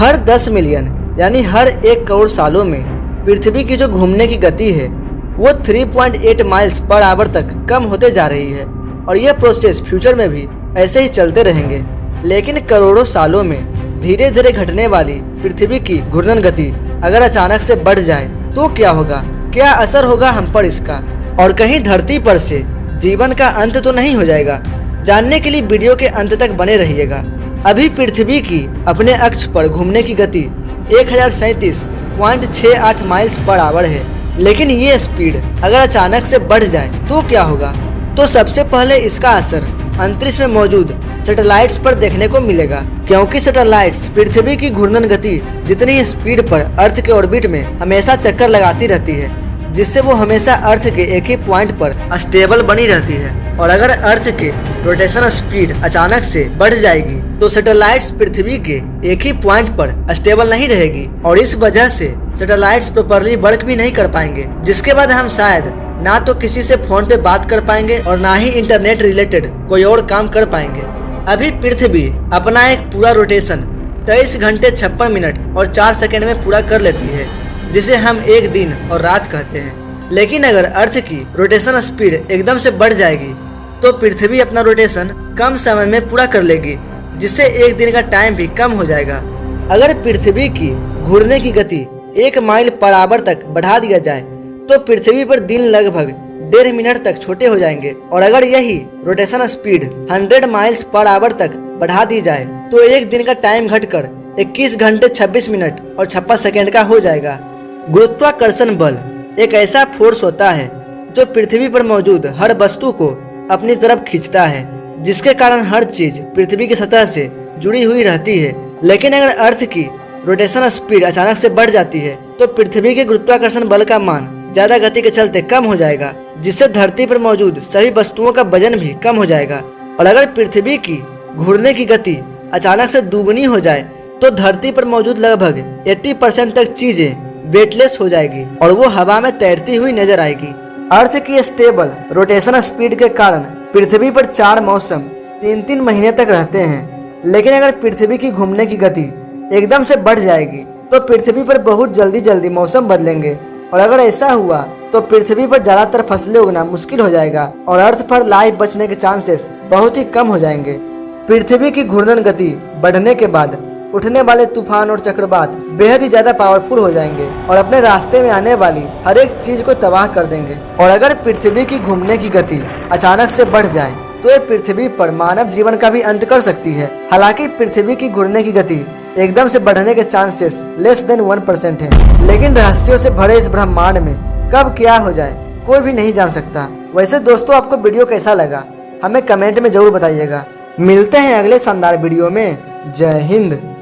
हर 10 million यानी हर 1 करोड़ सालों में पृथ्वी की जो घूमने की गति है वो 3.8 माइल्स पर आवर तक कम होते जा रही है और यह प्रोसेस फ्यूचर में भी ऐसे ही चलते रहेंगे। लेकिन करोड़ों सालों में धीरे धीरे घटने वाली पृथ्वी की घूर्णन गति अगर अचानक से बढ़ जाए तो क्या होगा, क्या असर होगा हम पर इसका, और कहीं धरती पर से जीवन का अंत तो नहीं हो जाएगा। जानने के लिए वीडियो के अंत तक बने रहिएगा। अभी पृथ्वी की अपने अक्ष पर घूमने की गति 1037.68 माइल्स पर आवर है, लेकिन ये स्पीड अगर अचानक से बढ़ जाए तो क्या होगा। तो सबसे पहले इसका असर अंतरिक्ष में मौजूद सैटेलाइट्स पर देखने को मिलेगा, क्योंकि सैटेलाइट्स पृथ्वी की घूर्णन गति जितनी स्पीड पर अर्थ के ऑर्बिट में हमेशा चक्कर लगाती रहती है, जिससे वो हमेशा अर्थ के एक ही पॉइंट पर स्टेबल बनी रहती है। और अगर अर्थ के रोटेशन स्पीड अचानक से बढ़ जाएगी तो सैटेलाइट्स पृथ्वी के एक ही पॉइंट पर स्टेबल नहीं रहेगी और इस वजह से सैटेलाइट्स प्रॉपर्ली वर्क भी नहीं कर पाएंगे, जिसके बाद हम शायद ना तो किसी से फोन पे बात कर पाएंगे और ना ही इंटरनेट रिलेटेड कोई और काम कर पाएंगे। अभी पृथ्वी अपना एक पूरा रोटेशन 23 घंटे 56 मिनट और 4 सेकंड में पूरा कर लेती है, जिसे हम एक दिन और रात कहते हैं। लेकिन अगर अर्थ की रोटेशन स्पीड एकदम से बढ़ जाएगी तो पृथ्वी अपना रोटेशन कम समय में पूरा कर लेगी, जिससे एक दिन का टाइम भी कम हो जाएगा। अगर पृथ्वी की घूरने की गति 1 माइल पर आवर तक बढ़ा दिया जाए तो पृथ्वी पर दिन लगभग 1.5 मिनट तक छोटे हो जाएंगे, और अगर यही rotation speed 100 miles per hour तक बढ़ा दी जाए तो एक दिन का टाइम घटकर 21 घंटे 26 मिनट और 56 सेकंड का हो जाएगा। गुरुत्वाकर्षण बल एक ऐसा फोर्स होता है जो पृथ्वी पर मौजूद हर वस्तु को अपनी तरफ खींचता है, जिसके कारण हर चीज पृथ्वी की सतह से जुड़ी हुई रहती है। लेकिन अगर अर्थ की रोटेशन स्पीड अचानक से बढ़ जाती है तो पृथ्वी के गुरुत्वाकर्षण बल का मान ज्यादा गति के चलते कम हो जाएगा, जिससे धरती पर मौजूद सभी वस्तुओं का वजन भी कम हो जाएगा। और अगर पृथ्वी की घूरने की गति अचानक से दुगनी हो जाए तो धरती पर मौजूद लगभग 80% तक चीजें वेटलेस हो जाएगी और वो हवा में तैरती हुई नजर आएगी। अर्थ की स्टेबल रोटेशन स्पीड के कारण पृथ्वी पर 4 मौसम 3-3 महीने तक रहते हैं। लेकिन अगर पृथ्वी की घूमने की गति एकदम से बढ़ जाएगी तो पृथ्वी पर बहुत जल्दी मौसम बदलेंगे, और अगर ऐसा हुआ तो पृथ्वी पर ज्यादातर फसलें उगना मुश्किल हो जाएगा और अर्थ पर लाइफ बचने के चांसेस बहुत ही कम हो जाएंगे। पृथ्वी की घूर्णन गति बढ़ने के बाद उठने वाले तूफान और चक्रवात बेहद ही ज्यादा पावरफुल हो जाएंगे और अपने रास्ते में आने वाली हर एक चीज को तबाह कर देंगे। और अगर पृथ्वी की घूमने की गति अचानक से बढ़ जाए तो ये पृथ्वी पर मानव जीवन का भी अंत कर सकती है। हालांकि पृथ्वी की घूरने की गति एकदम से बढ़ने के चांसेस लेस देन 1% है, लेकिन रहस्यों से भरे इस ब्रह्मांड में कब क्या हो जाए कोई भी नहीं जान सकता। वैसे दोस्तों, आपको वीडियो कैसा लगा हमें कमेंट में जरूर बताइएगा। मिलते हैं अगले शानदार वीडियो में। जय हिंद।